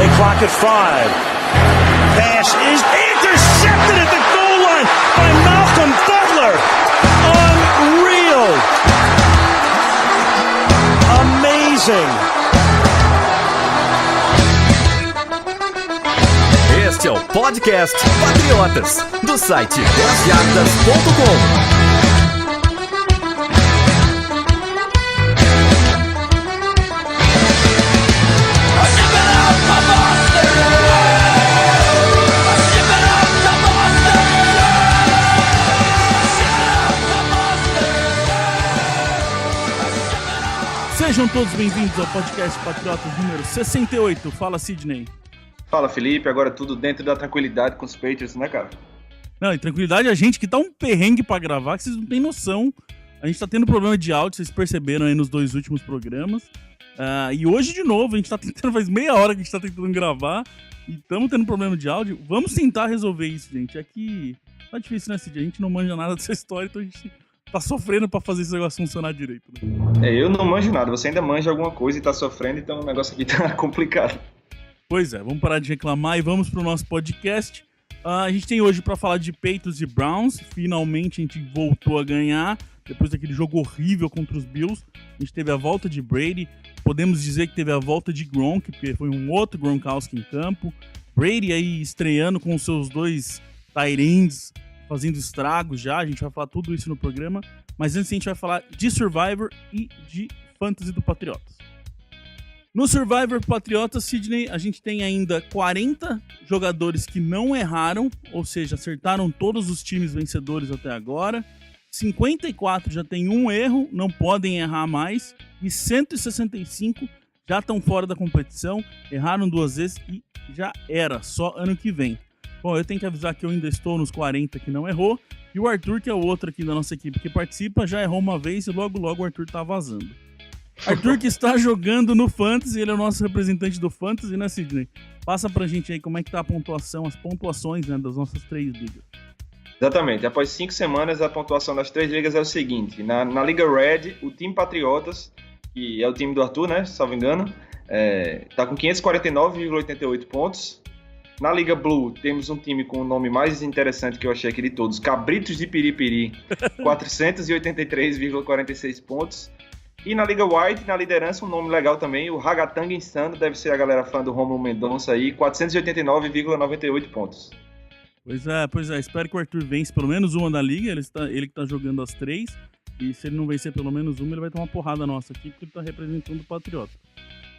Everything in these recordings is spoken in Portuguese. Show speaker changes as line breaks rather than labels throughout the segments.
Play clock at 5. Pass is intercepted at the goal line by Malcolm Butler. Unreal. Amazing.
Este é o podcast Patriotas, do site 10yardas.com.
Sejam todos bem-vindos ao podcast Patriotas número 68. Fala, Sidney.
Fala, Felipe. Agora tudo dentro da tranquilidade com os Patriots, né, cara?
Não, e tranquilidade a gente que tá um perrengue pra gravar, que vocês não têm noção. A gente tá tendo problema de áudio, vocês perceberam aí nos dois últimos programas. E hoje, de novo, a gente tá tentando, faz meia hora que a gente tá tentando gravar e estamos tendo problema de áudio. Vamos tentar resolver isso, gente. É que tá difícil, né, Sidney? A gente não manja nada dessa história, então a gente tá sofrendo pra fazer esse negócio funcionar direito, né?
Eu não manjo nada, você ainda manja alguma coisa e tá sofrendo, então o negócio aqui tá complicado.
Pois é, vamos parar de reclamar e vamos pro nosso podcast. A gente tem hoje pra falar de Patriots e Browns. Finalmente a gente voltou a ganhar, depois daquele jogo horrível contra os Bills. A gente teve a volta de Brady, podemos dizer que teve a volta de Gronk, porque foi um outro Gronkowski em campo. Brady aí estreando com os seus dois tight ends, fazendo estragos já, a gente vai falar tudo isso no programa, mas antes a gente vai falar de Survivor e de Fantasy do Patriotas. No Survivor Patriotas, Sidney, a gente tem ainda 40 jogadores que não erraram, ou seja, acertaram todos os times vencedores até agora, 54 já tem um erro, não podem errar mais, e 165 já estão fora da competição, erraram duas vezes e já era, só ano que vem. Bom, eu tenho que avisar que eu ainda estou nos 40 que não errou, e o Arthur, que é o outro aqui da nossa equipe que participa, já errou uma vez e logo o Arthur tá vazando. Arthur, que está jogando no Fantasy, ele é o nosso representante do Fantasy, né, Sidney? Passa pra gente aí como é que tá a pontuação, as pontuações, né, das nossas três ligas.
Exatamente, após 5 semanas a pontuação das três ligas é o seguinte: na Liga Red, o time Patriotas, que é o time do Arthur, né, se salvo engano, tá com 549,88 pontos. Na Liga Blue, temos um time com o nome mais interessante que eu achei aqui de todos, Cabritos de Piripiri, 483,46 pontos. E na Liga White, na liderança, um nome legal também, o Ragatanga Insano, deve ser a galera fã do Rômulo Mendonça aí, 489,98 pontos.
Pois é, espero que o Arthur vence pelo menos uma da liga, ele que tá jogando as três, e se ele não vencer pelo menos uma, ele vai tomar uma porrada nossa aqui, porque ele tá representando o Patriota.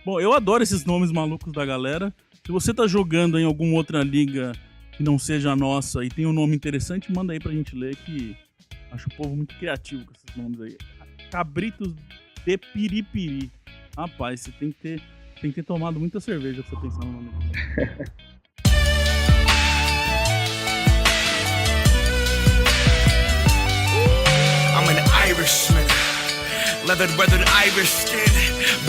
Bom, eu adoro esses nomes malucos da galera. Se você tá jogando em alguma outra liga que não seja a nossa e tem um nome interessante, manda aí pra gente ler, que acho o povo muito criativo com esses nomes aí. Cabritos de Piripiri. Rapaz, você tem que ter tomado muita cerveja pra você pensar no nome.
I'm an Irishman, leathered, weathered Irish skin,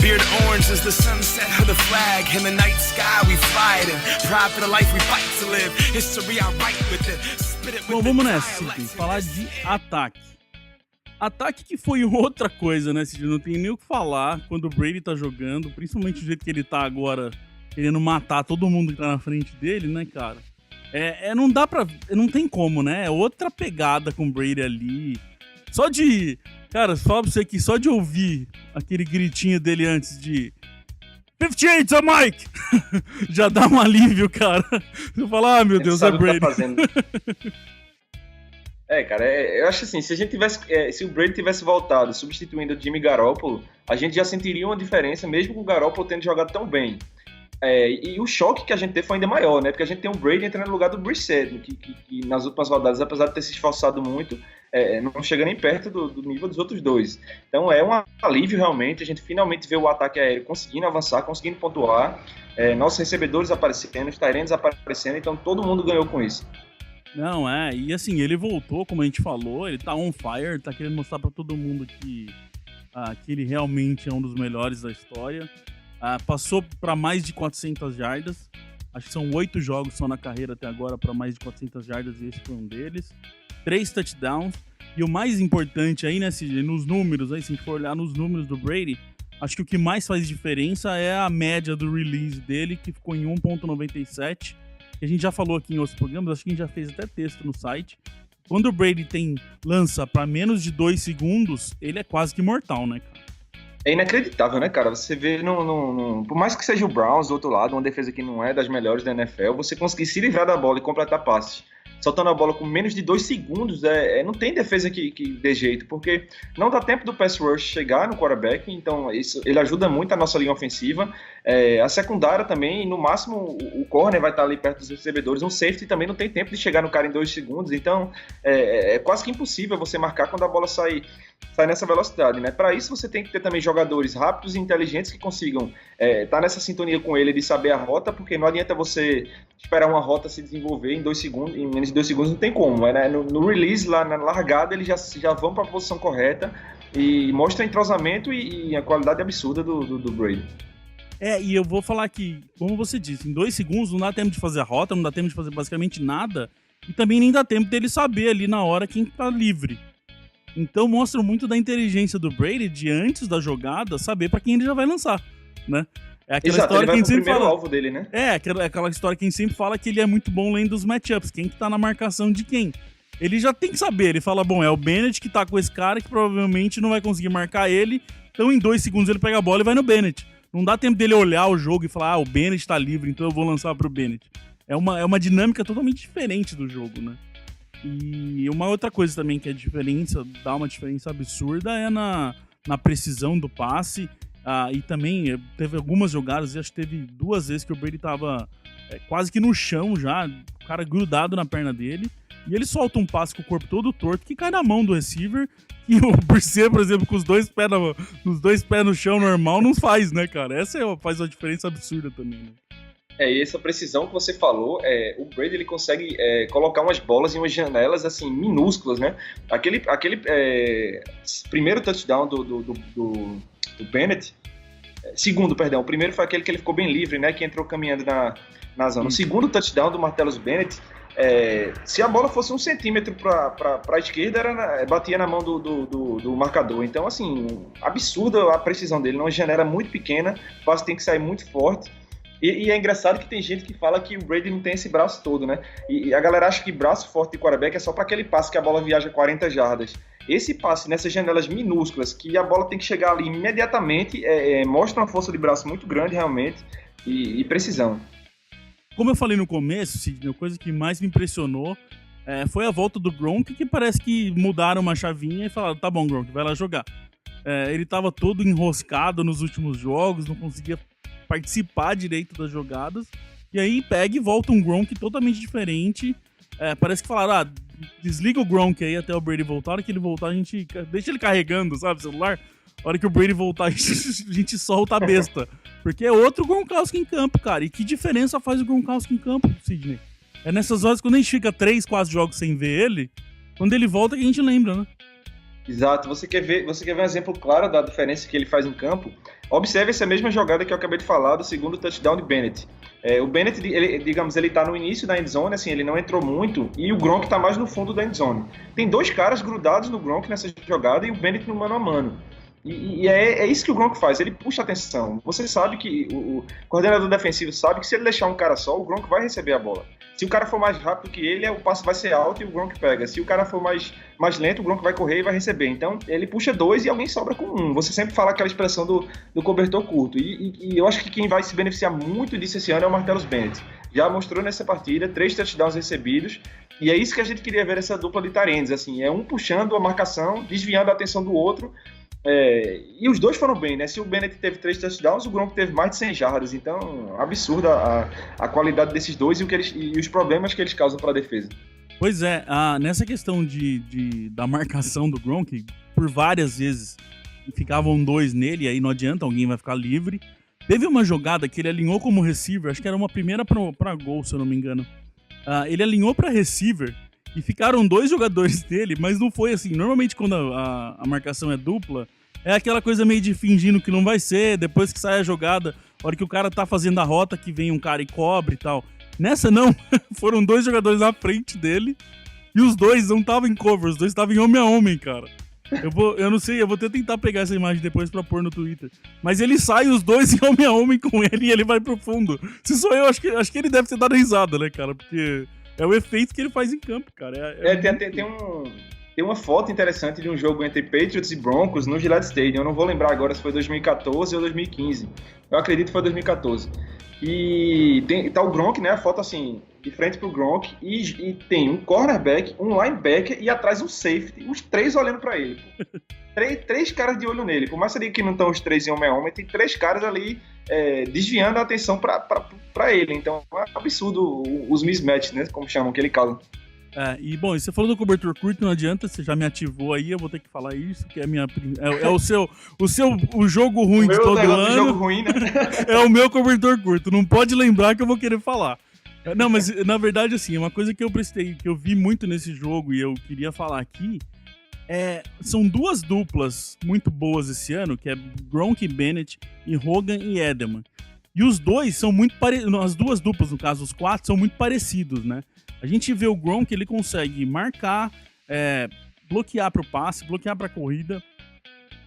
beard orange as the sunset of the flag. In the night sky we fly it, and pride for the life we fight to live. History I write with it, spit it with.
Bom, vamos nessa, Sidney, falar de ataque. Ataque que foi outra coisa, né, Sidney? Não tem nem o que falar quando o Brady tá jogando, principalmente do jeito que ele tá agora, querendo matar todo mundo que tá na frente dele, né, cara? Não dá pra... Não tem como, né? É outra pegada com o Brady ali. Só de... Cara, fala pra você que só de ouvir aquele gritinho dele antes de 58, a Mike! Já dá um alívio, cara. Você fala, meu Deus, é Brady.
Tá fazendo. Cara, eu acho assim, se a gente tivesse, se o Brady tivesse voltado substituindo o Jimmy Garoppolo, a gente já sentiria uma diferença, mesmo com o Garoppolo tendo jogado tão bem. E o choque que a gente teve foi ainda maior, né? Porque a gente tem um Brady entrando no lugar do Brissett, que nas últimas rodadas, apesar de ter se esforçado muito, não chega nem perto do nível dos outros dois. Então é um alívio realmente, a gente finalmente vê o ataque aéreo conseguindo avançar, conseguindo pontuar, nossos recebedores aparecendo, os tight ends aparecendo, então todo mundo ganhou com isso.
Não, e assim, ele voltou, como a gente falou, ele tá on fire, tá querendo mostrar pra todo mundo que ele realmente é um dos melhores da história. Passou pra mais de 400 jardas, acho que são 8 jogos só na carreira até agora pra mais de 400 jardas e esse foi um deles. 3 touchdowns, e o mais importante aí, né, CJ, nos números, aí, se a gente for olhar nos números do Brady, Acho que o que mais faz diferença é a média do release dele, que ficou em 1.97, que a gente já falou aqui em outros programas, acho que a gente já fez até texto no site. Quando o Brady lança para menos de 2 segundos, ele é quase que mortal, né, cara?
É inacreditável, né, cara? Você vê, por mais que seja o Browns do outro lado, uma defesa que não é das melhores da NFL, você conseguir se livrar da bola e completar passes, soltando a bola com menos de 2 segundos, não tem defesa que dê jeito, porque não dá tempo do pass rush chegar no quarterback, então ele ajuda muito a nossa linha ofensiva. A secundária também, no máximo o corner vai estar ali perto dos recebedores, um safety também não tem tempo de chegar no cara em 2 segundos, então é quase que impossível você marcar quando a bola sai nessa velocidade, né? Para isso você tem que ter também jogadores rápidos e inteligentes que consigam estar nessa sintonia com ele de saber a rota, porque não adianta você esperar uma rota se desenvolver em 2 segundos, em menos de 2 segundos não tem como, né? No release, lá na largada, eles já vão para a posição correta e mostra entrosamento e a qualidade absurda do Brady.
E eu vou falar que, como você disse, em 2 segundos não dá tempo de fazer a rota, não dá tempo de fazer basicamente nada, e também nem dá tempo dele saber ali na hora quem tá livre. Então mostra muito da inteligência do Brady de antes da jogada saber pra quem ele já vai lançar, né? É aquela história que a gente sempre fala.
Alvo dele, né?
Aquela história que a gente sempre fala que ele é muito bom lendo os matchups, quem que tá na marcação de quem. Ele já tem que saber, ele fala, bom, é o Bennett que tá com esse cara que provavelmente não vai conseguir marcar ele, então em 2 segundos ele pega a bola e vai no Bennett. Não dá tempo dele olhar o jogo e falar, o Bennett tá livre, então eu vou lançar pro Bennett. É uma dinâmica totalmente diferente do jogo, né? E uma outra coisa também que dá uma diferença absurda é na precisão do passe. E também teve algumas jogadas, acho que teve 2 vezes que o Brady tava quase que no chão já, o cara grudado na perna dele, e ele solta um passe com o corpo todo torto que cai na mão do receiver, e o Bursier, por exemplo, com os 2 pés no chão normal, não faz, né, cara? Essa faz uma diferença absurda também, né?
E essa precisão que você falou, o Brady ele consegue colocar umas bolas em umas janelas assim minúsculas, né? Aquele primeiro touchdown do Bennett, o primeiro foi aquele que ele ficou bem livre, né? Que entrou caminhando na zona. O segundo touchdown do Martellus Bennett, se a bola fosse 1 centímetro para a esquerda, batia na mão do marcador. Então, assim, absurda a precisão dele, numa janela muito pequena, o passe tem que sair muito forte. E é engraçado que tem gente que fala que o Brady não tem esse braço todo, né? E a galera acha que braço forte de quarterback é só para aquele passe que a bola viaja 40 jardas. Esse passe nessas janelas minúsculas, que a bola tem que chegar ali imediatamente, mostra uma força de braço muito grande realmente e precisão.
Como eu falei no começo, Sidney, a coisa que mais me impressionou foi a volta do Gronk, que parece que mudaram uma chavinha e falaram, tá bom, Gronk, vai lá jogar. Ele tava todo enroscado nos últimos jogos, não conseguia participar direito das jogadas, e aí pega e volta um Gronk totalmente diferente. Parece que falaram, desliga o Gronk aí até o Brady voltar, a hora que ele voltar a gente deixa ele carregando, sabe, o celular, a hora que o Brady voltar a gente solta a besta, porque é outro Gronkowski em campo, cara, e que diferença faz o Gronkowski em campo, Sidney? É nessas horas, quando a gente fica 3, 4 jogos sem ver ele, quando ele volta que a gente lembra, né?
Exato, você quer ver um exemplo claro da diferença que ele faz em campo? Observe essa mesma jogada que eu acabei de falar do segundo touchdown de Bennett. O Bennett, ele tá no início da endzone, assim, ele não entrou muito, e o Gronk tá mais no fundo da endzone. Tem 2 caras grudados no Gronk nessa jogada e o Bennett no mano a mano. E é isso que o Gronk faz, ele puxa a atenção. Você sabe que o coordenador defensivo sabe que se ele deixar um cara só, o Gronk vai receber a bola. Se o cara for mais rápido que ele, o passe vai ser alto e o Gronk pega. Se o cara for mais lento, o Gronk vai correr e vai receber. Então, ele puxa 2 e alguém sobra com 1. Você sempre fala aquela expressão do cobertor curto. E eu acho que quem vai se beneficiar muito disso esse ano é o Martellus Bennett. Já mostrou nessa partida 3 touchdowns recebidos. E é isso que a gente queria ver, essa dupla de tight ends, assim. Um puxando a marcação, desviando a atenção do outro. E os 2 foram bem, né? Se o Bennett teve 3 touchdowns, o Gronk teve mais de 100 jardas. Então, absurda a qualidade desses 2 e os problemas que eles causam para a defesa.
Pois é, nessa questão da marcação do Gronk, por várias vezes ficavam 2 nele, e aí não adianta, alguém vai ficar livre. Teve uma jogada que ele alinhou como receiver, acho que era uma primeira para gol, se eu não me engano. Ele alinhou para receiver e ficaram 2 jogadores dele, mas não foi assim. Normalmente quando a marcação é dupla, é aquela coisa meio de fingindo que não vai ser, depois que sai a jogada, a hora que o cara tá fazendo a rota, que vem um cara e cobre e tal. Nessa não, foram 2 jogadores na frente dele, e os 2 não estavam em cover, os 2 estavam em homem a homem, cara. Eu não sei, eu vou até tentar pegar essa imagem depois pra pôr no Twitter. Mas ele sai os dois em homem a homem com ele e ele vai pro fundo. Se sou eu, acho que ele deve ter dado risada, né, cara? Porque é o efeito que ele faz em campo, cara.
Tem uma foto interessante de um jogo entre Patriots e Broncos no Gillette Stadium. Eu não vou lembrar agora se foi 2014 ou 2015. Eu acredito que foi 2014. E tá o Gronk, né? A foto assim, de frente pro Gronk. E tem um cornerback, um linebacker e atrás um safety. Os três olhando pra ele. Três caras de olho nele. Por mais que não estão os três em homem a homem, tem três caras ali desviando a atenção pra ele. Então é um absurdo os mismatches, né? Como chamam, que ele causa.
E bom, você falou do cobertor curto, não adianta, você já me ativou aí, eu vou ter que falar isso, que é o jogo ruim de todo ano.
Jogo ruim, né?
É o meu cobertor curto, não pode lembrar que eu vou querer falar. Não, mas na verdade, assim, uma coisa que eu vi muito nesse jogo e eu queria falar aqui, são duas duplas muito boas esse ano, que é Gronk e Bennett e Hogan e Edelman. E os dois são muito parecidos, as duas duplas, no caso, os quatro, são muito parecidos, né? A gente vê o Gronk, ele consegue marcar, bloquear pro passe, bloquear pra corrida.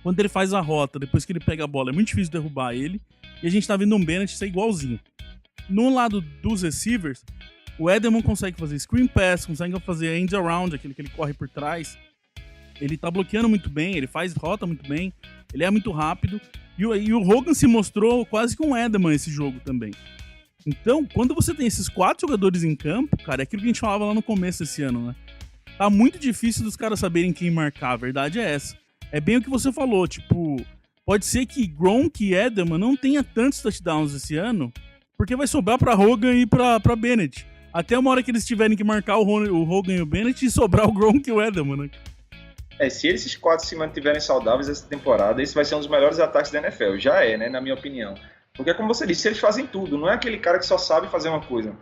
Quando ele faz a rota, depois que ele pega a bola, é muito difícil derrubar ele. E a gente tá vendo um Bennett ser igualzinho. No lado dos receivers, o Edelman consegue fazer screen pass, consegue fazer end around, aquele que ele corre por trás. Ele tá bloqueando muito bem, ele faz rota muito bem, ele é muito rápido. E o Hogan se mostrou quase que um Edelman esse jogo também. Então, quando você tem esses quatro jogadores em campo, cara, é aquilo que a gente falava lá no começo desse ano, né? Tá muito difícil dos caras saberem quem marcar, a verdade é essa. É bem o que você falou, tipo, pode ser que Gronk e Edelman não tenha tantos touchdowns esse ano, porque vai sobrar pra Hogan e pra Bennett. Até uma hora que eles tiverem que marcar o Hogan e o Bennett e sobrar o Gronk e o Edelman, né?
Se esses quatro se mantiverem saudáveis essa temporada, esse vai ser um dos melhores ataques da NFL. Já né, na minha opinião. Porque, como você disse, eles fazem tudo. Não é aquele cara que só sabe fazer uma coisa.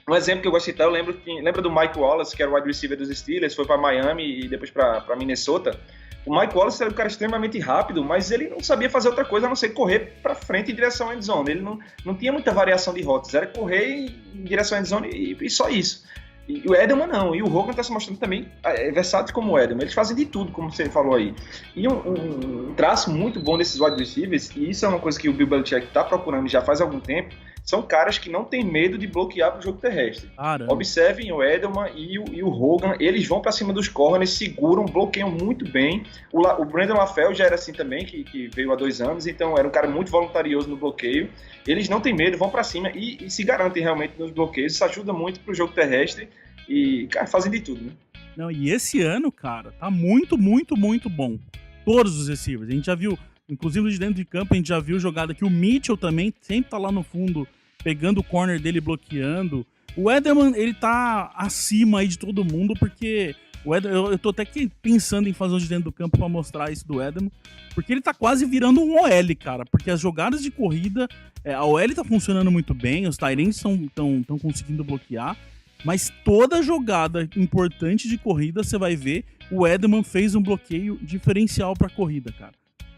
Um exemplo que eu gosto de citar, eu lembro do Mike Wallace, que era o wide receiver dos Steelers, foi para Miami e depois para Minnesota. O Mike Wallace era um cara extremamente rápido, mas ele não sabia fazer outra coisa a não ser correr para frente em direção à endzone. Ele não tinha muita variação de rotas, era correr em direção à endzone e só isso. E o Edelman não, e o Hogan está se mostrando também versátil como o Edelman. Eles fazem de tudo, como você falou aí. E um traço muito bom desses wide receivers, e isso é uma coisa que o Bill Belichick está procurando já faz algum tempo, são caras que não têm medo de bloquear pro jogo terrestre. Caramba. Observem o Edelman e o Hogan, eles vão para cima dos corners, seguram, bloqueiam muito bem. O Brandon LaFell já era assim também, que veio há 2 anos, então era um cara muito voluntarioso no bloqueio. Eles não têm medo, vão para cima e se garantem realmente nos bloqueios. Isso ajuda muito pro jogo terrestre e, cara, fazem de tudo, né?
Não, e esse ano, cara, tá muito, muito, muito bom. Todos os receivers. A gente já viu, inclusive de dentro de campo, a gente já viu jogada que o Mitchell também sempre tá lá no fundo, pegando o corner dele e bloqueando. O Edelman, ele tá acima aí de todo mundo, porque eu tô até pensando em fazer um de dentro do campo pra mostrar isso do Edelman, porque ele tá quase virando um OL, cara, porque as jogadas de corrida, a OL tá funcionando muito bem, os tight ends estão conseguindo bloquear, mas toda jogada importante de corrida, você vai ver, o Edelman fez um bloqueio diferencial pra corrida, cara.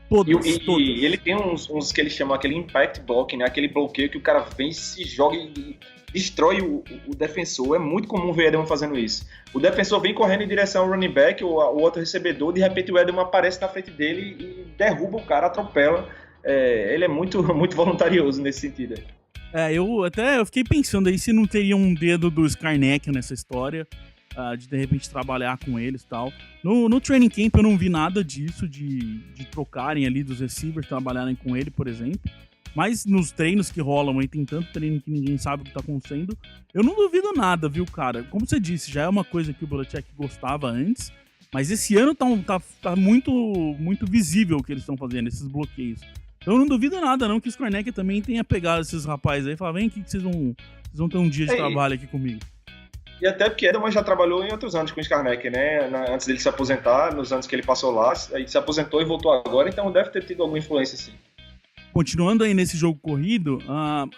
Todos.
E ele tem uns que ele chama aquele impact block, né? Aquele bloqueio que o cara vem, se joga e destrói o defensor. É muito comum ver o Edelman fazendo isso. O defensor vem correndo em direção ao running back ou ao outro recebedor, de repente o Edelman aparece na frente dele e derruba o cara, atropela. Ele é muito, muito voluntarioso nesse sentido.
Eu fiquei pensando aí se não teria um dedo do Skarnek nessa história. De repente trabalhar com eles e tal. No training camp eu não vi nada disso, de trocarem ali dos receivers, trabalharem com ele, por exemplo. Mas nos treinos que rolam aí, tem tanto treino que ninguém sabe o que tá acontecendo. Eu não duvido nada, viu, cara? Como você disse, já é uma coisa que o Belichick gostava antes. Mas esse ano tá muito, muito visível o que eles estão fazendo, esses bloqueios. Então eu não duvido nada não que o Skarnek também tenha pegado esses rapazes aí e falar, vem aqui que vocês vão ter um dia de trabalho aqui comigo.
E até porque Edelman já trabalhou em outros anos com o Skarnek, né? Antes dele se aposentar, nos anos que ele passou lá, aí se aposentou e voltou agora, então deve ter tido alguma influência, sim.
Continuando aí nesse jogo corrido,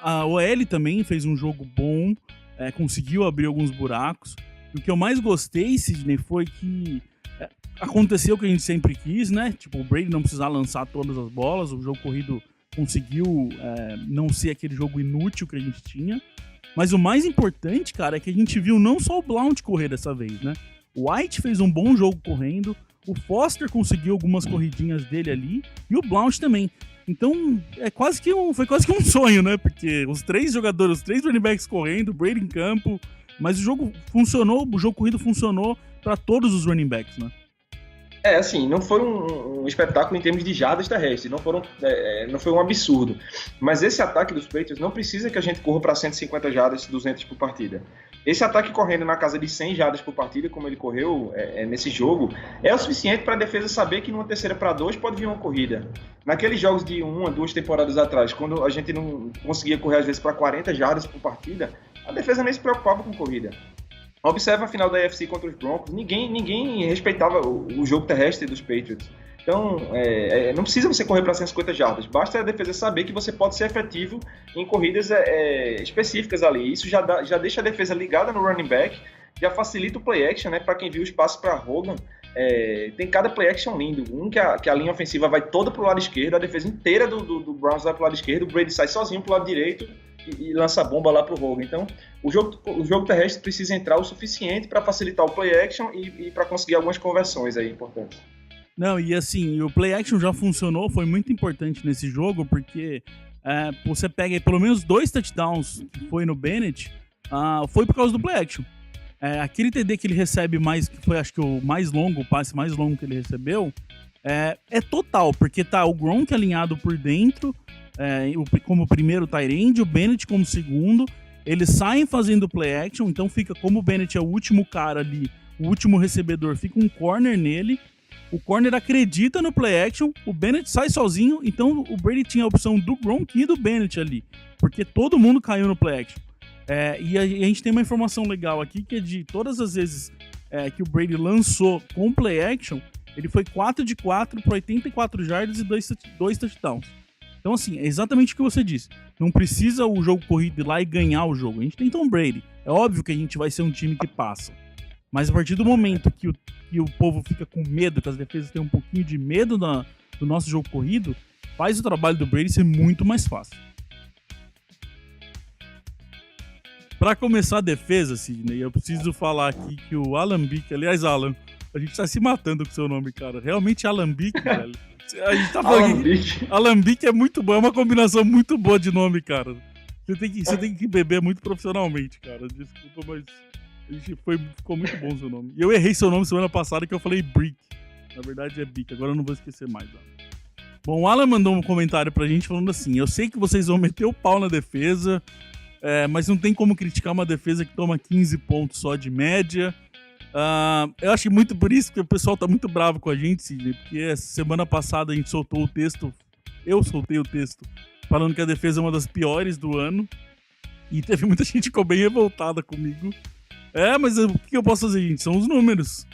a OL também fez um jogo bom, conseguiu abrir alguns buracos. E o que eu mais gostei, Sidney, foi que aconteceu o que a gente sempre quis, né? Tipo, o Brady não precisar lançar todas as bolas, o jogo corrido conseguiu não ser aquele jogo inútil que a gente tinha. Mas o mais importante, cara, é que a gente viu não só o Blount correr dessa vez, né? O White fez um bom jogo correndo, O Foster conseguiu algumas corridinhas dele ali e o Blount também. Então, foi quase que um sonho, né? Porque os 3 jogadores, os 3 running backs correndo, o Brady em campo, mas o jogo funcionou, o jogo corrido funcionou para todos os running backs, né?
Assim, não foi um espetáculo em termos de jardas terrestres, não foi um absurdo. Mas esse ataque dos Patriots não precisa que a gente corra para 150 jardas, 200 por partida. Esse ataque correndo na casa de 100 jardas por partida, como ele correu nesse jogo, é o suficiente para a defesa saber que numa 3ª-2 pode vir uma corrida. Naqueles jogos de 1 a 2 temporadas atrás, quando a gente não conseguia correr às vezes para 40 jardas por partida, a defesa nem se preocupava com corrida. Observa a final da AFC contra os Broncos, ninguém respeitava o jogo terrestre dos Patriots. Então, não precisa você correr para 150 jardas, basta a defesa saber que você pode ser efetivo em corridas específicas ali. Isso já deixa a defesa ligada no running back, já facilita o play action, né? Para quem viu o espaço para Hogan, tem cada play action lindo. Que a linha ofensiva vai toda para o lado esquerdo, a defesa inteira do Browns vai para o lado esquerdo, o Brady sai sozinho para o lado direito e lança a bomba lá pro Hogan. Então, o jogo terrestre precisa entrar o suficiente para facilitar o play action e para conseguir algumas conversões aí importantes.
Não, e assim, o play action já funcionou, foi muito importante nesse jogo, porque você pega aí pelo menos 2 touchdowns que foi no Bennett, foi por causa do play action. Aquele TD que ele recebe mais, que foi acho que o passe mais longo que ele recebeu, é total, porque tá o Gronk alinhado por dentro, como primeiro tight end, o Bennett como segundo, eles saem fazendo play action, então fica como o Bennett é o último cara ali, o último recebedor, fica um corner nele, o corner acredita no play action, o Bennett sai sozinho, então o Brady tinha a opção do Gronk e do Bennett ali, porque todo mundo caiu no play action. E a gente tem uma informação legal aqui, que é de todas as vezes que o Brady lançou com play action, ele foi 4 de 4 para 84 jardas e 2 touchdowns. Então, assim, é exatamente o que você disse. Não precisa o jogo corrido ir lá e ganhar o jogo. A gente tem Tom Brady. É óbvio que a gente vai ser um time que passa. Mas a partir do momento que o povo fica com medo, que as defesas têm um pouquinho de medo do nosso jogo corrido, faz o trabalho do Brady ser muito mais fácil. Para começar a defesa, Sidney, eu preciso falar aqui que o Alambique... Aliás, Alan, a gente tá se matando com o seu nome, cara. Realmente Alambique, velho. A gente tá falando Alambique é muito bom, é uma combinação muito boa de nome, cara. Você tem que beber muito profissionalmente, cara. Desculpa, mas ficou muito bom o seu nome. E eu errei seu nome semana passada que eu falei Brick. Na verdade é Bic, agora eu não vou esquecer mais. Bom, o Alan mandou um comentário pra gente falando assim: eu sei que vocês vão meter o pau na defesa, mas não tem como criticar uma defesa que toma 15 pontos só de média. Eu acho que muito por isso que o pessoal tá muito bravo com a gente, Sidney, porque semana passada a gente soltou o texto, eu soltei o texto, falando que a defesa é uma das piores do ano, e teve muita gente que ficou bem revoltada comigo. Mas o que eu posso fazer, gente? São os números.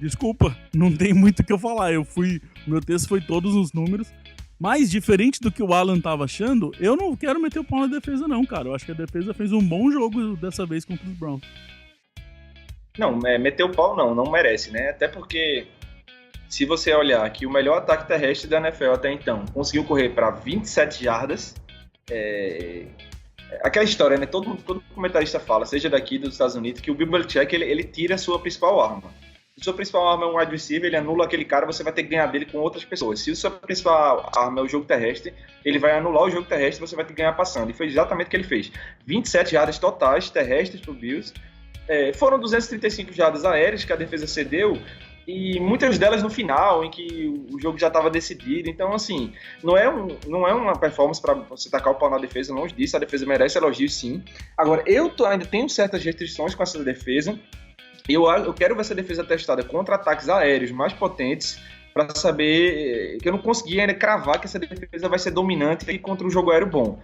Desculpa, não tem muito o que eu falar. Meu texto foi todos os números, mas diferente do que o Alan tava achando, eu não quero meter o pau na defesa não, cara. Eu acho que a defesa fez um bom jogo dessa vez contra os Browns.
Não, meter o pau não merece, né? Até porque, se você olhar que o melhor ataque terrestre da NFL até então conseguiu correr para 27 jardas, aquela história, né? Todo comentarista fala, seja daqui dos Estados Unidos, que o Bill Belichick, ele tira a sua principal arma. Se a sua principal arma é um wide receiver, ele anula aquele cara, você vai ter que ganhar dele com outras pessoas. Se a sua principal arma é o jogo terrestre, ele vai anular o jogo terrestre, você vai ter que ganhar passando. E foi exatamente o que ele fez. 27 jardas totais terrestres pro Bills. Foram 235 jardas aéreas que a defesa cedeu, e muitas delas no final, em que o jogo já estava decidido. Então, assim, não é uma performance para você tacar o pau na defesa, longe disso. A defesa merece elogios, sim. Agora, eu ainda tenho certas restrições com essa defesa. Eu quero ver essa defesa testada contra ataques aéreos mais potentes, para saber que eu não consegui ainda cravar que essa defesa vai ser dominante e contra um jogo aéreo bom.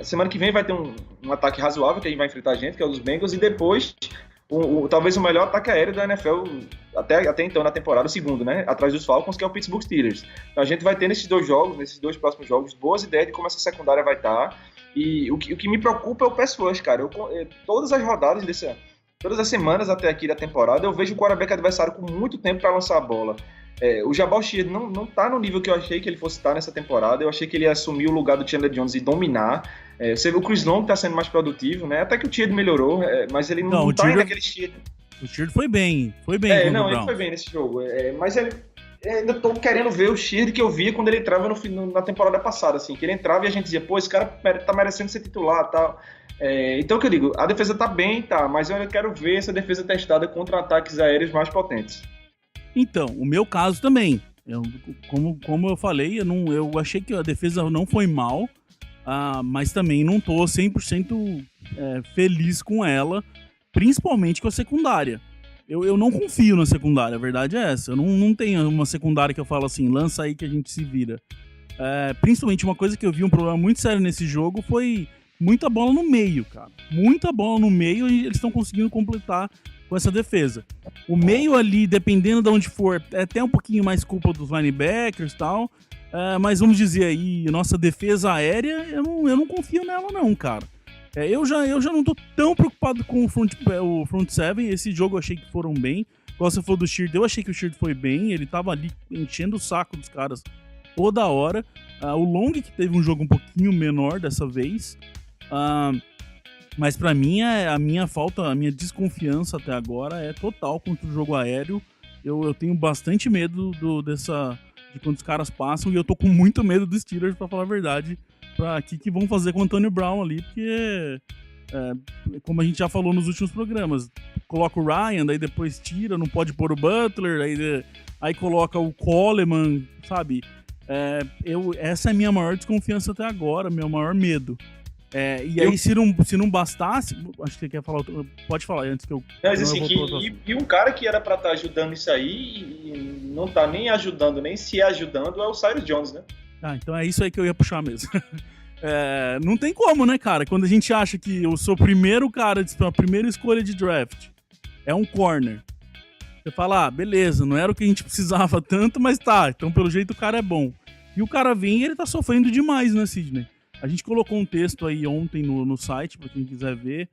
Semana que vem vai ter um ataque razoável que a gente vai enfrentar a gente, que é o dos Bengals, e depois talvez o melhor ataque aéreo da NFL até então na temporada, o segundo, né? Atrás dos Falcons, que é o Pittsburgh Steelers. Então a gente vai ter nesses dois próximos jogos, boas ideias de como essa secundária vai estar. E o que me preocupa é o pass rush, cara. Todas as rodadas todas as semanas até aqui da temporada, eu vejo o quarterback adversário com muito tempo para lançar a bola. O Jabal Sheard não tá no nível que eu achei que ele fosse estar nessa temporada. Eu achei que ele ia assumir o lugar do Chandler Jones e dominar. Você vê o Chris Long tá sendo mais produtivo, né? Até que o Sheard melhorou, mas ele não tá ainda naquele Sheard.
O Sheard foi bem contra o
Não,
Brown.
ele foi bem nesse jogo. Mas ainda tô querendo ver o Sheard que eu via quando ele entrava na temporada passada, assim, que ele entrava e a gente dizia, pô, esse cara tá merecendo ser titular e tal. Então, o que eu digo, a defesa tá bem, mas eu quero ver essa defesa testada contra ataques aéreos mais potentes.
Então, o meu caso também. Como eu falei, eu achei que a defesa não foi mal, mas também não tô 100% feliz com ela, principalmente com a secundária. Eu não confio na secundária, a verdade é essa. Eu não tenho uma secundária que eu falo assim, lança aí que a gente se vira. Principalmente uma coisa que eu vi um problema muito sério nesse jogo foi muita bola no meio, cara. Muita bola no meio e eles estão conseguindo completar com essa defesa. O meio ali, dependendo de onde for, é até um pouquinho mais culpa dos linebackers e tal, mas vamos dizer aí, nossa defesa aérea, eu não confio nela não, cara. Eu já não tô tão preocupado com o front seven. Esse jogo eu achei que foram bem. Igual você falou do Sheard, eu achei que o Sheard foi bem. Ele tava ali enchendo o saco dos caras toda hora. O Long que teve um jogo um pouquinho menor dessa vez. Mas pra mim, a minha desconfiança até agora é total contra o jogo aéreo. Eu tenho bastante medo de quando os caras passam. E eu tô com muito medo dos Steelers, pra falar a verdade. Pra que vão fazer com o Antonio Brown ali, porque como a gente já falou nos últimos programas, coloca o Ryan, daí depois tira, não pode pôr o Butler, aí coloca o Coleman, sabe? Essa é a minha maior desconfiança até agora, meu maior medo. Aí se não bastasse, acho que você quer falar, pode falar antes que eu...
Mas assim, e um cara que era pra estar ajudando isso aí e não tá nem ajudando, nem se ajudando, é o Cyrus Jones, né?
Então é isso aí que eu ia puxar mesmo. Não tem como, né, cara? Quando a gente acha que o seu primeiro cara, a primeira escolha de draft é um corner, você fala, beleza, não era o que a gente precisava tanto, mas tá, então pelo jeito o cara é bom. E o cara vem e ele tá sofrendo demais, né, Sidney? A gente colocou um texto aí ontem no site, pra quem quiser ver.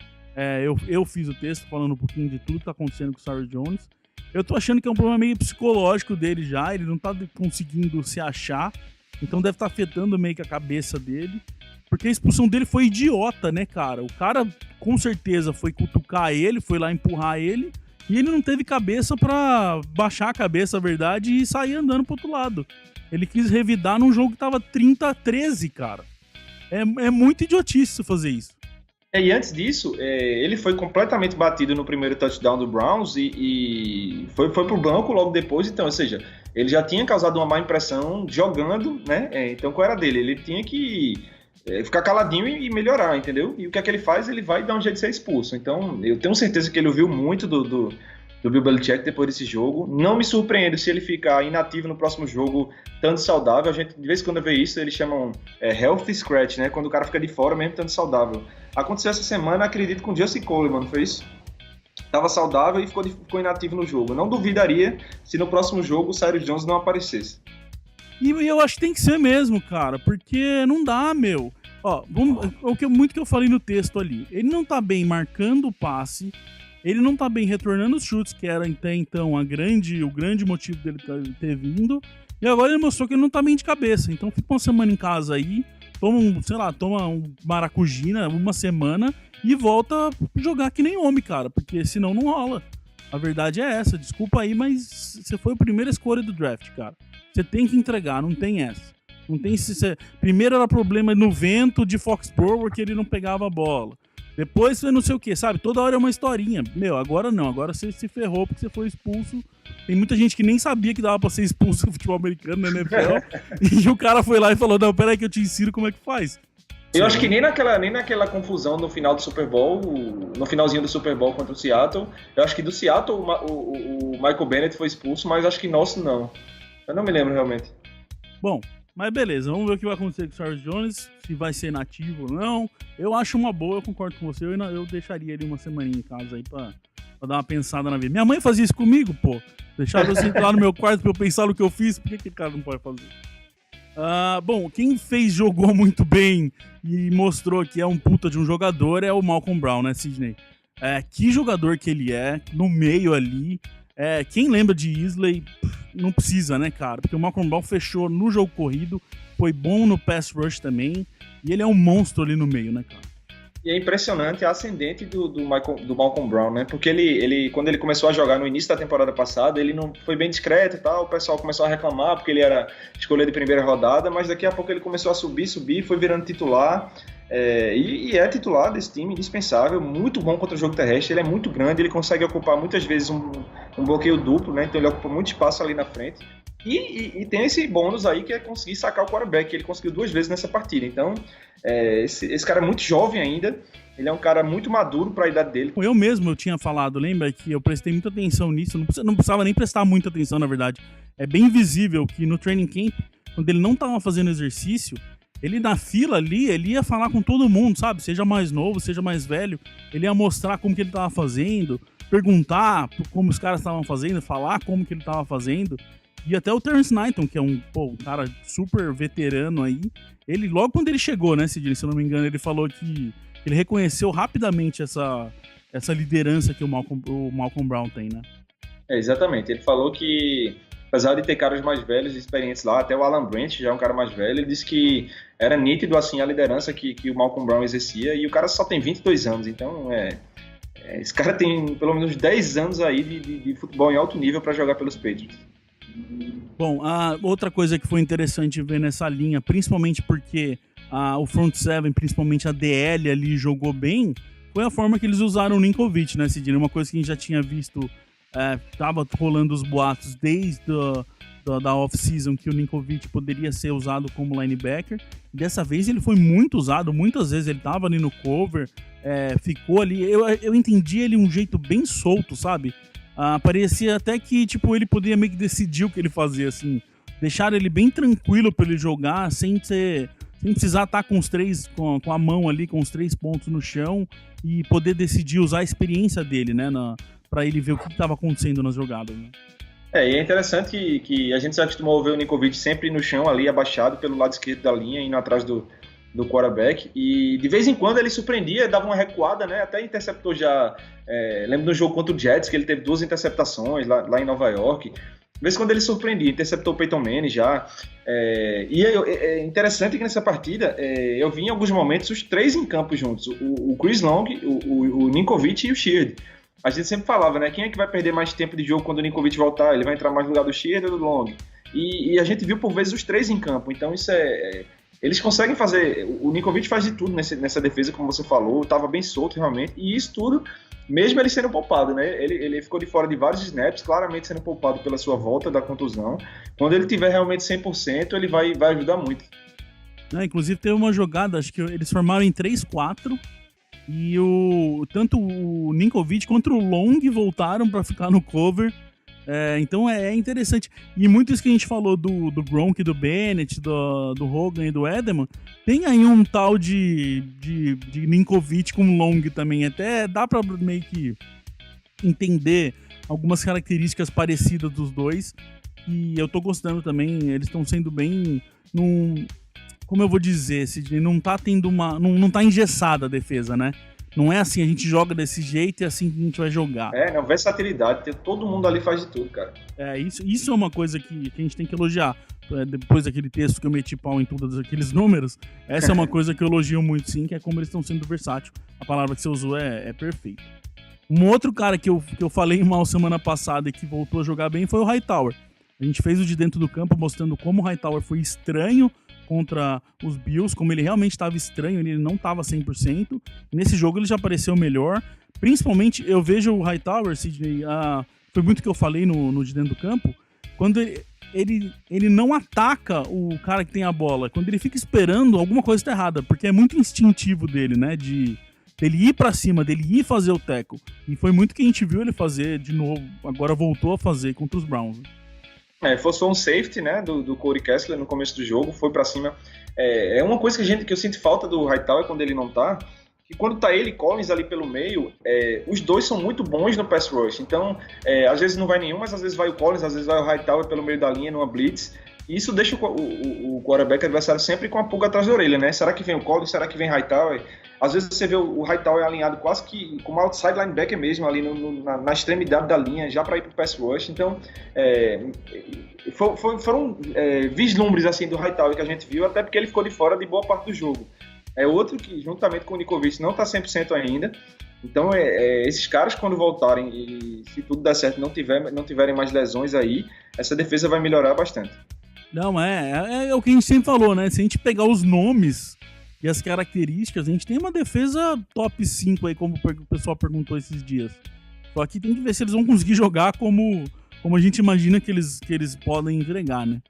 Eu fiz o texto falando um pouquinho de tudo que tá acontecendo com o Cyrus Jones. Eu tô achando que é um problema meio psicológico dele já, ele não tá conseguindo se achar. Então deve estar afetando meio que a cabeça dele. Porque a expulsão dele foi idiota, né, cara? O cara, com certeza, foi cutucar ele, foi lá empurrar ele. E ele não teve cabeça pra baixar a cabeça, a verdade, e sair andando pro outro lado. Ele quis revidar num jogo que tava 30-13, cara. É muito idiotice fazer isso.
E antes disso, ele foi completamente batido no primeiro touchdown do Browns e foi pro banco logo depois. Então, ou seja, ele já tinha causado uma má impressão jogando, né? Então, qual era dele? Ele tinha que ficar caladinho e melhorar, entendeu? E o que é que ele faz? Ele vai dar um jeito de ser expulso. Então, eu tenho certeza que ele ouviu muito do Bill Belichick depois desse jogo. Não me surpreendo se ele ficar inativo no próximo jogo, tanto saudável. A gente, de vez em quando, vê isso, eles chamam healthy scratch, né? Quando o cara fica de fora mesmo, tanto saudável. Aconteceu essa semana, acredito, com o Justin Coleman, não foi isso? Tava saudável e ficou inativo no jogo. Eu não duvidaria se no próximo jogo o Cyrus Jones não aparecesse.
E eu acho que tem que ser mesmo, cara, porque não dá, meu. Muito que eu falei no texto ali. Ele não tá bem marcando o passe, ele não tá bem retornando os chutes, que era até então o grande motivo dele ter vindo, e agora ele mostrou que ele não tá bem de cabeça. Então fica uma semana em casa aí, toma um maracujina uma semana e volta a jogar que nem homem, cara, porque senão não rola. A verdade é essa, desculpa aí, mas você foi a primeira escolha do draft, cara. Você tem que entregar, não tem essa. Não tem primeiro era problema no vento de Foxborough, que ele não pegava a bola. Depois foi não sei o que, sabe? Toda hora é uma historinha. Meu, agora não, agora você se ferrou porque você foi expulso. Tem muita gente que nem sabia que dava pra ser expulso no futebol americano, na NFL. E o cara foi lá e falou, não, peraí que eu te ensino como é que faz.
Eu acho que nem naquela confusão no final do Super Bowl, no finalzinho do Super Bowl contra o Seattle, eu acho que do Seattle o Michael Bennett foi expulso, mas acho que nosso não. Eu não me lembro realmente.
Bom, mas beleza, vamos ver o que vai acontecer com o Cyrus Jones, se vai ser nativo ou não. Eu acho uma boa, eu concordo com você, eu deixaria ele uma semaninha em casa aí pra dar uma pensada na vida. Minha mãe fazia isso comigo, pô. Deixava eu sentar lá no meu quarto pra eu pensar no que eu fiz, por que cara não pode fazer? Bom, quem jogou muito bem e mostrou que é um puta de um jogador é o Malcolm Brown, né, Sidney? Que jogador que ele é, no meio ali. Quem lembra de Isley, não precisa, né, cara? Porque o Malcolm Brown fechou no jogo corrido, foi bom no pass rush também, e ele é um monstro ali no meio, né, cara?
E é impressionante a ascendente do Malcolm Brown, né? Porque ele, quando ele começou a jogar no início da temporada passada, ele não foi bem discreto e tal, o pessoal começou a reclamar porque ele era escolha de primeira rodada, mas daqui a pouco ele começou a subir, foi virando titular, e é titular desse time, indispensável, muito bom contra o jogo terrestre, ele é muito grande, ele consegue ocupar muitas vezes um bloqueio duplo, né? Então ele ocupa muito espaço ali na frente. E tem esse bônus aí que é conseguir sacar o quarterback, que ele conseguiu 2 vezes nessa partida. Então, esse cara é muito jovem ainda, ele é um cara muito maduro para a idade dele.
Eu tinha falado, lembra que eu prestei muita atenção nisso, não precisava nem prestar muita atenção, na verdade. É bem visível que no training camp, quando ele não estava fazendo exercício, ele na fila ali, ele ia falar com todo mundo, sabe? Seja mais novo, seja mais velho, ele ia mostrar como que ele estava fazendo, perguntar como os caras estavam fazendo, falar como que ele estava fazendo. E até o Terrence Knighton, que é um cara super veterano aí, ele, logo quando ele chegou, né, Sidney, se eu não me engano, ele falou que ele reconheceu rapidamente essa liderança que o Malcolm Brown tem, né?
Exatamente. Ele falou que, apesar de ter caras mais velhos e experientes lá, até o Alan Branch já é um cara mais velho, ele disse que era nítido, assim, a liderança que o Malcolm Brown exercia, e o cara só tem 22 anos, então esse cara tem pelo menos 10 anos aí de futebol em alto nível para jogar pelos Patriots.
Bom, outra coisa que foi interessante ver nessa linha, principalmente porque o front seven, principalmente a DL ali, jogou bem, foi a forma que eles usaram o Ninkovich, né, Sidney? Uma coisa que a gente já tinha visto, tava rolando os boatos desde da off-season que o Ninkovich poderia ser usado como linebacker. Dessa vez ele foi muito usado, muitas vezes ele tava ali no cover, ficou ali, eu entendi ele um jeito bem solto, sabe? Parecia até que, tipo, ele podia meio que decidir o que ele fazia, assim. Deixaram ele bem tranquilo pra ele jogar, sem precisar estar com com a mão ali, com os 3 pontos no chão, e poder decidir usar a experiência dele, né, pra ele ver o que estava acontecendo nas jogadas, né?
E é interessante que a gente se acostumou a ver o Ninkovich sempre no chão ali, abaixado pelo lado esquerdo da linha, indo atrás do quarterback, e de vez em quando ele surpreendia, dava uma recuada, né? Até interceptou já, lembro do jogo contra o Jets, que ele teve 2 interceptações lá em Nova York. De vez em quando ele surpreendia, interceptou o Peyton Manning já. E é interessante que nessa partida eu vi em alguns momentos os 3 em campo juntos, o Chris Long, o Ninkovich e o Sheard. A gente sempre falava, né? Quem é que vai perder mais tempo de jogo quando o Ninkovich voltar? Ele vai entrar mais no lugar do Sheard ou do Long? E a gente viu por vezes os 3 em campo, então isso eles conseguem fazer. O Ninkovich faz de tudo nessa defesa, como você falou, estava bem solto realmente, e isso tudo, mesmo ele sendo poupado, né? Ele ficou de fora de vários snaps, claramente sendo poupado pela sua volta da contusão. Quando ele tiver realmente 100%, ele vai ajudar muito.
Inclusive teve uma jogada, acho que eles formaram em 3-4, e tanto o Ninkovich quanto o Long voltaram para ficar no cover. Então é interessante. E muito isso que a gente falou do Gronk, do Bennett, do Hogan e do Edelman, tem aí um tal de Ninkovich com Long também. Até dá pra meio que entender algumas características parecidas dos dois. E eu tô gostando também. Eles estão sendo bem... como eu vou dizer, Sidney, não tá tendo não tá engessada a defesa, né? Não é assim, a gente joga desse jeito e é assim que a gente vai jogar.
Não, versatilidade, todo mundo ali faz de tudo, cara.
Isso é uma coisa que a gente tem que elogiar. Depois daquele texto que eu meti pau em todos aqueles números, essa é uma coisa que eu elogio muito, sim, que é como eles estão sendo versátil. A palavra que você usou é perfeita. Um outro cara que eu falei mal semana passada e que voltou a jogar bem foi o Hightower. A gente fez o de dentro do campo mostrando como o Hightower foi estranho contra os Bills, como ele realmente estava estranho, ele não estava 100%. E nesse jogo ele já apareceu melhor. Principalmente, eu vejo o Hightower, Sidney, foi muito que eu falei no de dentro do campo, quando ele não ataca o cara que tem a bola. Quando ele fica esperando, alguma coisa está errada, porque é muito instintivo dele, né, dele ir pra cima, dele ir fazer o tackle. E foi muito que a gente viu ele fazer de novo, agora voltou a fazer contra os Browns.
Forçou um safety, né, do Corey Kessler no começo do jogo, foi pra cima. É uma coisa que eu sinto falta do Hightower quando ele não tá, que quando tá ele e Collins ali pelo meio, os dois são muito bons no pass rush. Então, às vezes não vai nenhum, mas às vezes vai o Collins, às vezes vai o Hightower pelo meio da linha numa blitz. E isso deixa o quarterback adversário sempre com a pulga atrás da orelha, né? Será que vem o Collins? Será que vem Hightower? Às vezes você vê o Hightower alinhado quase que como outside linebacker mesmo, ali na extremidade da linha, já para ir pro pass rush. Então, foram vislumbres assim, do Hightower que a gente viu, até porque ele ficou de fora de boa parte do jogo. é outro que, juntamente com o Nikovic, não está 100% ainda. Então, esses caras, quando voltarem e se tudo der certo, não tiverem mais lesões aí, essa defesa vai melhorar bastante.
Não, é o que a gente sempre falou, né? Se a gente pegar os nomes e as características, a gente tem uma defesa top 5 aí, como o pessoal perguntou esses dias. Só que tem que ver se eles vão conseguir jogar como a gente imagina que eles podem entregar, né?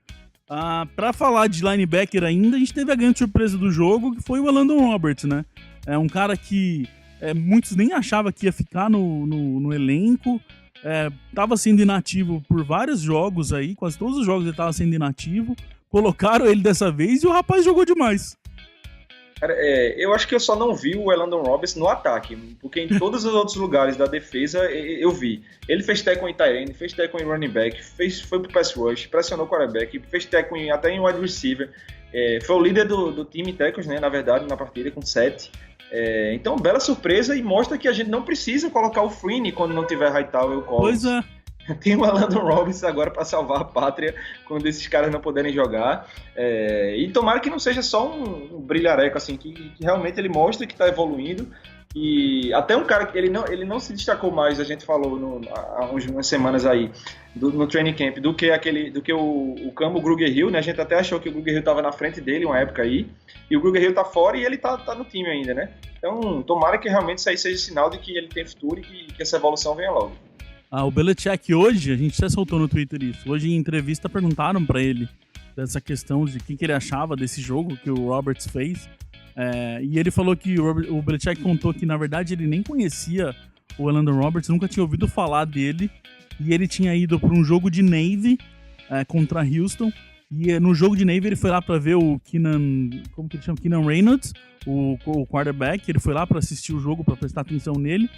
Pra falar de linebacker ainda, a gente teve a grande surpresa do jogo, que foi o Elandon Roberts, né? É um cara que muitos nem achavam que ia ficar no elenco. Tava sendo inativo por vários jogos aí, quase todos os jogos ele tava sendo inativo. Colocaram ele dessa vez e o rapaz jogou demais.
Cara, eu acho que eu só não vi o Elandon Roberts no ataque, porque em todos os outros lugares da defesa eu vi. Ele fez tackle em tight end, fez tackle em running back, foi pro pass rush, pressionou o quarterback, fez tackle até em wide receiver. Foi o líder do time em tackles, né, na verdade, na partida, com 7. Então, bela surpresa, e mostra que a gente não precisa colocar o Freeney quando não tiver Hightower ou Collins.
Pois é.
Tem o Elandon Roberts agora para salvar a pátria quando esses caras não puderem jogar. E tomara que não seja só um brilhareco, assim, que realmente ele mostre que está evoluindo. E até um cara que ele não se destacou mais, a gente falou há umas semanas aí, no training camp, do que o Camo Grugier-Hill, né? A gente até achou que o Grugier-Hill estava na frente dele uma época aí, e o Grugier-Hill tá fora e ele tá no time ainda, né? Então, tomara que realmente isso aí seja sinal de que ele tem futuro e que essa evolução venha logo.
O Belichick hoje, a gente até soltou no Twitter isso, hoje em entrevista perguntaram pra ele dessa questão de o que ele achava desse jogo que o Roberts fez, e ele falou que o Belichick contou que na verdade ele nem conhecia o Elandon Roberts, nunca tinha ouvido falar dele, e ele tinha ido para um jogo de Navy contra Houston, e no jogo de Navy ele foi lá pra ver o Keenan Reynolds, o quarterback, ele foi lá pra assistir o jogo, pra prestar atenção nele,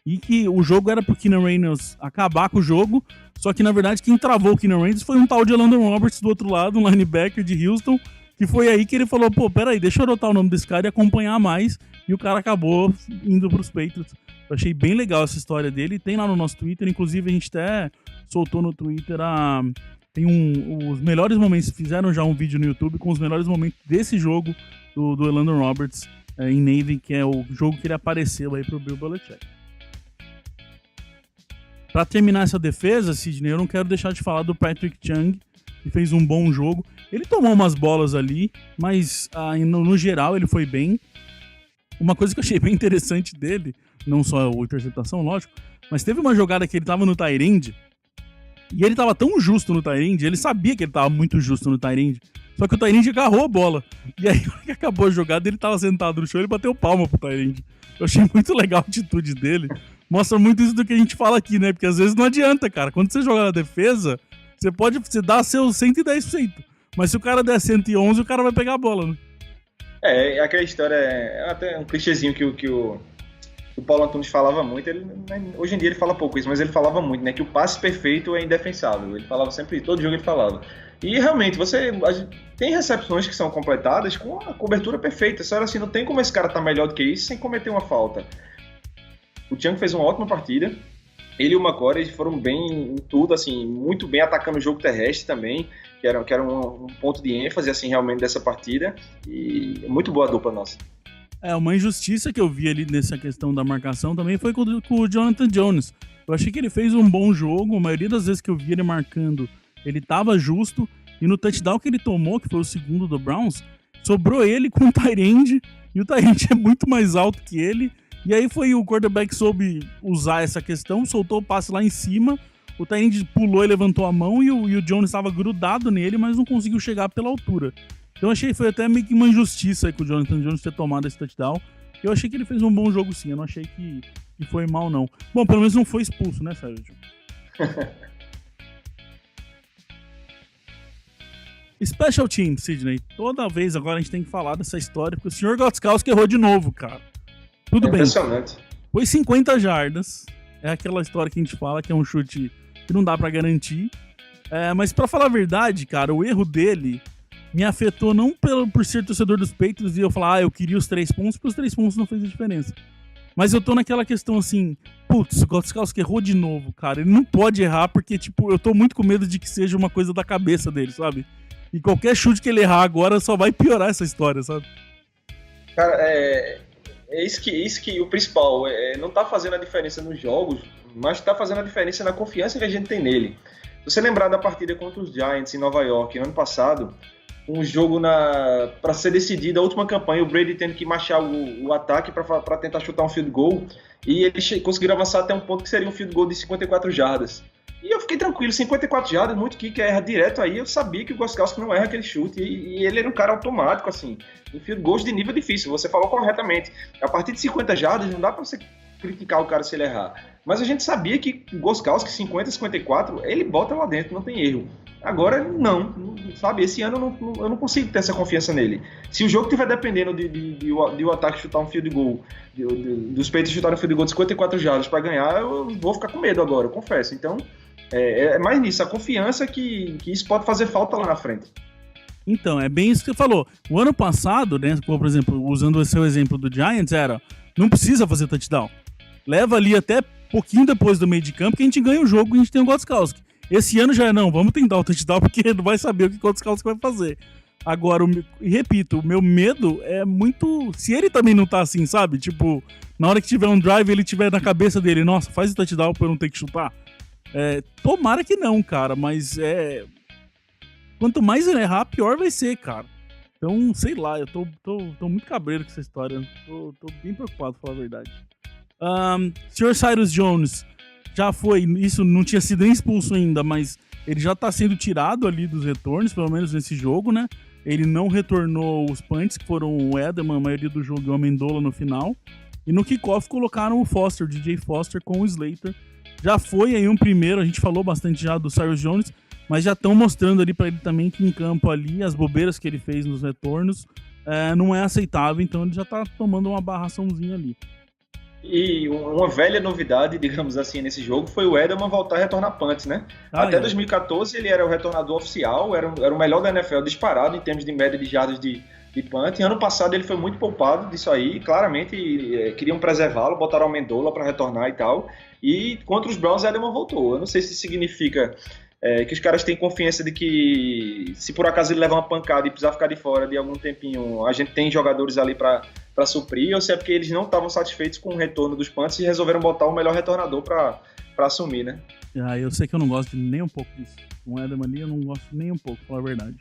e que o jogo era pro Keenan Reynolds acabar com o jogo, só que na verdade quem travou o Keenan Reynolds foi um tal de Elandon Roberts do outro lado, um linebacker de Houston, que foi aí que ele falou, peraí, deixa eu anotar o nome desse cara e acompanhar mais, e o cara acabou indo pros Patriots. Eu achei bem legal essa história dele, tem lá no nosso Twitter, inclusive a gente até soltou no Twitter tem os melhores momentos, fizeram já um vídeo no YouTube com os melhores momentos desse jogo do Elandon Roberts em Navy, que é o jogo que ele apareceu aí pro Bill Belichick. Pra terminar essa defesa, Sidney, eu não quero deixar de falar do Patrick Chung, que fez um bom jogo. Ele tomou umas bolas ali, mas no geral ele foi bem. Uma coisa que eu achei bem interessante dele, não só a interceptação, lógico, mas teve uma jogada que ele tava no tight end, e ele tava tão justo no tight end, ele sabia que ele tava muito justo no tight end, só que o tight end agarrou a bola. E aí, quando acabou a jogada, ele tava sentado no chão e ele bateu palma pro tight end. Eu achei muito legal a atitude dele. Mostra muito isso do que a gente fala aqui, né? Porque às vezes não adianta, cara. Quando você joga na defesa, você dá seus 110%. Mas se o cara der 111, o cara vai pegar a bola, né?
Aquela história, até um clichêzinho que o Paulo Antunes falava muito. Hoje em dia ele fala pouco isso, mas ele falava muito, né? Que o passe perfeito é indefensável. Ele falava sempre, todo jogo ele falava. E realmente, tem recepções que são completadas com a cobertura perfeita. Só assim, não tem como esse cara tá melhor do que isso sem cometer uma falta. O Chung fez uma ótima partida. Ele e o McCoy foram bem em tudo, assim, muito bem atacando o jogo terrestre também, que era um ponto de ênfase, assim, realmente dessa partida. E muito boa a dupla nossa.
Uma injustiça que eu vi ali nessa questão da marcação também foi com o Jonathan Jones. Eu achei que ele fez um bom jogo, a maioria das vezes que eu vi ele marcando, ele tava justo, e no touchdown que ele tomou, que foi o segundo do Browns, sobrou ele com o tight end, e o tight end é muito mais alto que ele, e aí foi o quarterback soube usar essa questão, soltou o passe lá em cima, o tight end pulou e levantou a mão, e o Jones estava grudado nele, mas não conseguiu chegar pela altura. Então achei que foi até meio que uma injustiça aí com o Jonathan Jones ter tomado esse touchdown. Eu achei que ele fez um bom jogo sim, eu não achei que foi mal não. Bom, pelo menos não foi expulso, né, Sérgio? Special Team, Sidney. Toda vez agora a gente tem que falar dessa história, porque o Sr. Gostkowski errou de novo, cara. Tudo bem.
Impressionante.
Foi 50 jardas. É aquela história que a gente fala que é um chute que não dá pra garantir. Mas pra falar a verdade, cara, o erro dele me afetou não por ser torcedor dos Patriots e eu falar, eu queria os 3 pontos, porque os 3 pontos não fez a diferença. Mas eu tô naquela questão assim, putz, o Gostkowski errou de novo, cara. Ele não pode errar porque, tipo, eu tô muito com medo de que seja uma coisa da cabeça dele, sabe? E qualquer chute que ele errar agora só vai piorar essa história, sabe?
Cara, é isso que o principal não tá fazendo a diferença nos jogos, mas tá fazendo a diferença na confiança que a gente tem nele. Se você lembrar da partida contra os Giants em Nova York, ano passado, um jogo para ser decidido, a última campanha, o Brady tendo que marchar o ataque para tentar chutar um field goal, e eles conseguiram avançar até um ponto que seria um field goal de 54 jardas. E eu fiquei tranquilo, 54 jardas, muito kicker erra direto aí, eu sabia que o Gostkowski não erra aquele chute, e ele era um cara automático, assim, em field goals de nível difícil, você falou corretamente. A partir de 50 jardas não dá para você criticar o cara se ele errar. Mas a gente sabia que o Gostkowski, 50, 54, ele bota lá dentro, não tem erro. Agora, não, sabe? Esse ano eu não consigo ter essa confiança nele. Se o jogo estiver dependendo de o ataque chutar um field goal, dos Patriots chutarem um field goal de 54 jardas para ganhar, eu vou ficar com medo agora, eu confesso. Então, é mais nisso, a confiança que isso pode fazer falta lá na frente.
Então, é bem isso que você falou. O ano passado, né, por exemplo, usando o seu exemplo do Giants, não precisa fazer touchdown. Leva ali até pouquinho depois do meio de campo que a gente ganha o jogo e a gente tem o Gostkowski. Esse ano já vamos tentar o touchdown porque não vai saber o que o Gostkowski vai fazer. Agora, repito, o meu medo é muito... Se ele também não tá assim, sabe? Tipo, na hora que tiver um drive, ele tiver na cabeça dele, nossa, faz o touchdown pra eu não ter que chutar. Tomara que não, cara, mas quanto mais ele errar, pior vai ser, cara. Então, sei lá, eu tô muito cabreiro com essa história. Tô bem preocupado, pra falar a verdade. Sr. Cyrus Jones já foi, isso não tinha sido nem expulso ainda, mas ele já tá sendo tirado ali dos retornos, pelo menos nesse jogo, né? Ele não retornou os punts, que foram o Edelman, a maioria do jogo, e o Amendola no final. E no kickoff colocaram o Foster, o DJ Foster, com o Slater. Já foi aí um primeiro, a gente falou bastante já do Cyrus Jones, mas já estão mostrando ali pra ele também que em campo ali, as bobeiras que ele fez nos retornos não é aceitável, então ele já tá tomando uma barraçãozinha ali.
E uma velha novidade, digamos assim, nesse jogo foi o Edelman voltar a retornar punts, né? Até 2014 ele era o retornador oficial, era o melhor da NFL disparado em termos de média de jardas de punt. E ano passado ele foi muito poupado disso aí, claramente queriam preservá-lo, botaram o Amendola para retornar e tal. E contra os Browns, Edelman voltou. Eu não sei se isso significa que os caras têm confiança de que se por acaso ele levar uma pancada e precisar ficar de fora de algum tempinho, a gente tem jogadores ali para suprir, ou se é porque eles não estavam satisfeitos com o retorno dos punts e resolveram botar o melhor retornador para assumir, né?
Eu sei que eu não gosto nem um pouco disso. Com o Edelman ali eu não gosto nem um pouco, pra falar a verdade.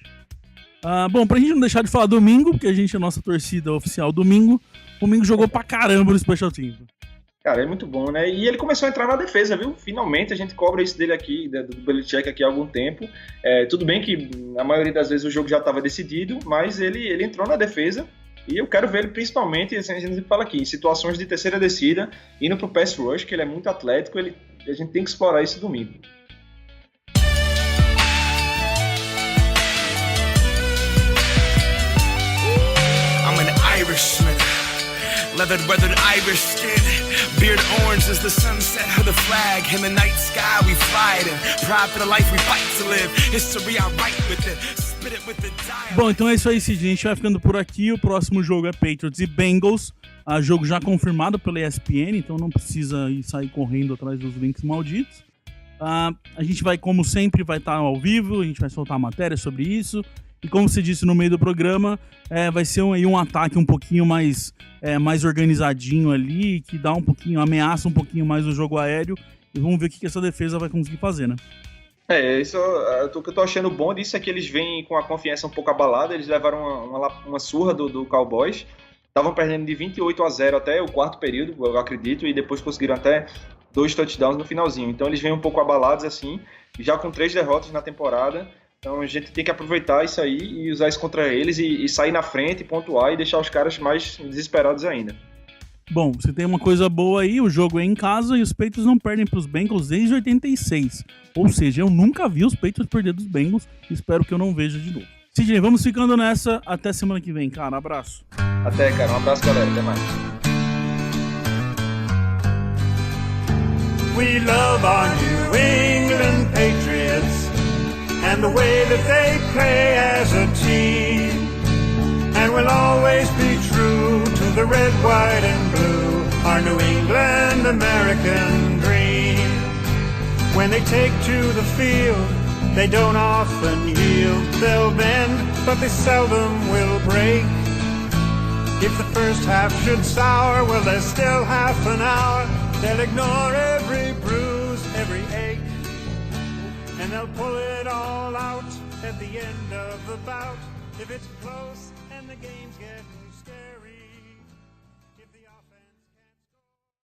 Bom, pra gente não deixar de falar domingo, porque a gente é a nossa torcida oficial domingo, o domingo jogou pra caramba no Special Teams.
Cara, é muito bom, né? E ele começou a entrar na defesa, viu? Finalmente, a gente cobra isso dele aqui, do Belichick aqui há algum tempo. Tudo bem que a maioria das vezes o jogo já estava decidido, mas ele entrou na defesa e eu quero ver ele principalmente, assim, a gente fala aqui, em situações de terceira descida, indo pro pass rush, que ele é muito atlético, a gente tem que explorar isso domingo.
I'm an Irishman. Leathered, weathered Irish skin. Beard orange as the sunset of the flag. In the night sky we fly it. And pride for the life we fight to live. History I write with it. Spit it with the dialogue.
Bom, então é isso aí, Cid. A gente vai ficando por aqui. O próximo jogo é Patriots e Bengals. Jogo já confirmado pela ESPN, então não precisa ir sair correndo atrás dos links malditos. A gente vai, como sempre, vai estar ao vivo. A gente vai soltar matéria sobre isso. E como você disse no meio do programa, vai ser um ataque um pouquinho mais organizadinho ali, que dá ameaça um pouquinho mais o jogo aéreo. E vamos ver o que essa defesa vai conseguir fazer, né?
Isso, o que eu tô achando bom disso é que eles vêm com a confiança um pouco abalada. Eles levaram uma surra do Cowboys. Estavam perdendo de 28-0 até o quarto período, eu acredito, e depois conseguiram até 2 touchdowns no finalzinho. Então eles vêm um pouco abalados assim, já com 3 derrotas na temporada. Então a gente tem que aproveitar isso aí e usar isso contra eles e sair na frente, pontuar e deixar os caras mais desesperados ainda.
Bom, você tem uma coisa boa aí, o jogo é em casa e os Patriots não perdem para os Bengals desde 86. Ou seja, eu nunca vi os Patriots perder dos Bengals e espero que eu não veja de novo. Sidney, vamos ficando nessa. Até semana que vem, cara. Abraço.
Até, cara. Um abraço, galera. Até mais.
We love our New England Patriots and the way that they play as a team. And we'll always be true to the red, white, and blue, our New England American dream. When they take to the field, they don't often yield. They'll bend, but they seldom will break. If the first half should sour, well, there's still half an hour. They'll ignore every bruise, every ache, and they'll pull it all out at the end of the bout. If it's close and the game's getting